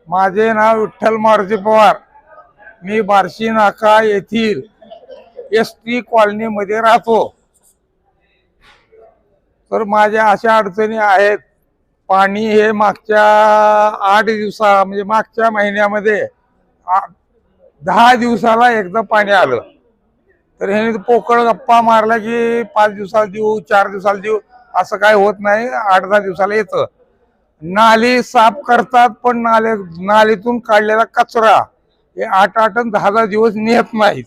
माझे नाव विठ्ठल मारुती पवार. मी बार्शी नाका येथील एसटी कॉलनी मध्ये राहतो. तर माझ्या अशा अडचणी आहेत. पाणी हे मागच्या 8 दिवसा म्हणजे मागच्या महिन्यामध्ये 10 दिवसाला एकदा पाणी आलं. तर हे पोकळ गप्पा मारला की 5 दिवसाला देऊ 4 दिवसाला देऊ असं काय होत नाही. 8-10 दिवसाला येतं. नाली साफ करतात पण नालीतून काढलेला कचरा हे 8-8 आणि 10-10 दिवस नेत नाहीत.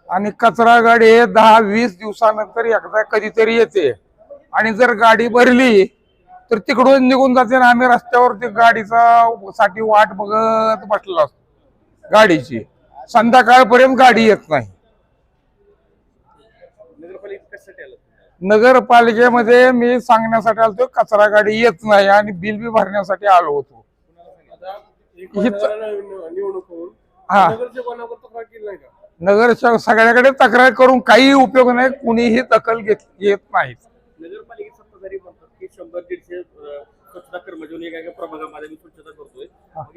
आणि कचरा गाडी हे 10-20 दिवसानंतर एकदा कधीतरी येते. आणि जर गाडी भरली तर तिकडून निघून जाते. आम्ही रस्त्यावर ते गाडीचा साठी वाट बघत बसलेलो असतो गाडीची. संध्याकाळपर्यंत गाडी येत नाही. नगरपालिकेमध्ये मी सांगण्यासाठी आलो कचरा गाडी येत नाही आणि बिल बी भरण्यासाठी आलो होतो. हा नगरसेवक सगळ्याकडे तक्रार करून काही उपयोग नाही. कुणीही दखल घेत नाहीत. नगरपालिकेत सत्ताधारी म्हणतात की 100-150 स्वच्छता कर्मचारी एका प्रभागामध्ये मी स्वच्छता करतोय.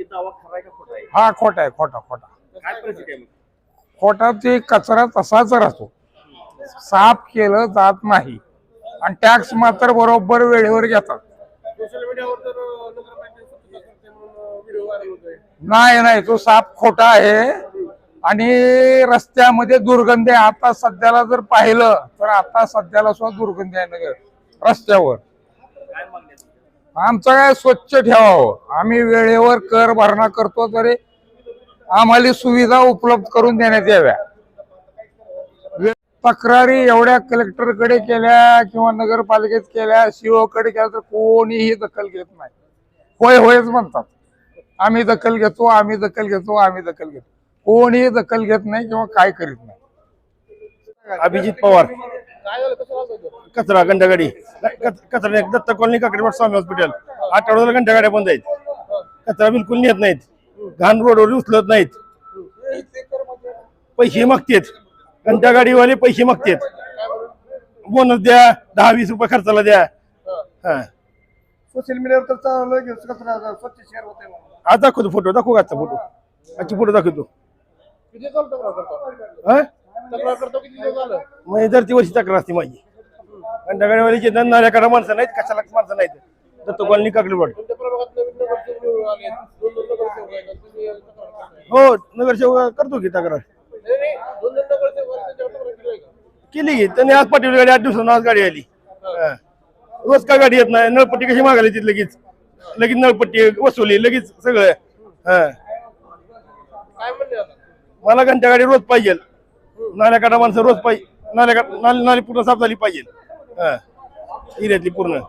दावा खरा आहे का खोटा आहे? हा खोटा आहे. खोटा काय परिस्थिती आहे? खोटा ते कचरा तसाच राहतो. साफ केलं जात नाही आणि टॅक्स मात्र बरोबर वेळेवर घेतात. सोशल मीडियावर तर नगरपालिका स्वच्छता करते म्हणून व्हिडिओ व्हायरल होतोय. नाही तो साफ खोटा आहे. आणि रस्त्यामध्ये दुर्गंधी आता सध्याला जर पाहिलं तर आता सध्याला सुद्धा दुर्गंधी आहे नगर रस्त्यावर. आमचं काय स्वच्छ ठेवावं. आम्ही वेळेवर कर भरणा करतो तरी आम्हाला सुविधा उपलब्ध करून देण्यात याव्या. तक्रारी एवढ्या कलेक्टरकडे केल्या किंवा नगरपालिकेत केल्या सीओ कडे केल्या तर कोणीही दखल घेत नाही. होयच म्हणतात. आम्ही दखल घेतो आम्ही दखल घेतो. कोणीही दखल घेत नाही किंवा काय करीत नाही. अभिजित पवार. कचरा घंटागाडी कचरा दत्त कॉलनी काकडीवाड स्वामी हॉस्पिटल. आठवड्याला घंटागाड्या बंद आहेत. कचरा बिलकुल नेत नाहीत. घाण रोडवर उचलत नाहीत. पैसे मागतेत. घंटागाडीवाले पैसे मागतेत. बोनस द्या 10-20 रुपये खर्चाला द्या. सोशल मीडियावर तर चालू कचरा स्वच्छ शेअर होते. आज दाखवतो फोटो. दाखवू का फोटो? आजची फोटो दाखवतो. मग दर वर्षी तक्रार असते माझी. घंटागाडीवाली नाल्याकडे माणसं नाहीत. कशाला माणसं नाहीत. दत्त कॉलनी काकडीवाड. हो नगरसेवक करतो की तक्रार केली की त्यांनी. आज पाठवली गाडी 8 दिवसांना. आज गाडी आली. रोज का गाडी येत नाही? नळपट्टी कशी मागायला ती लगेच नळपट्टी वसुली लगेच सगळं. मला घंटागाडी रोज पाहिजे. नाल्याकाठा माणसं रोज पाहिजे. नाली पूर्ण साफ झाली पाहिजे. एरियातली पूर्ण.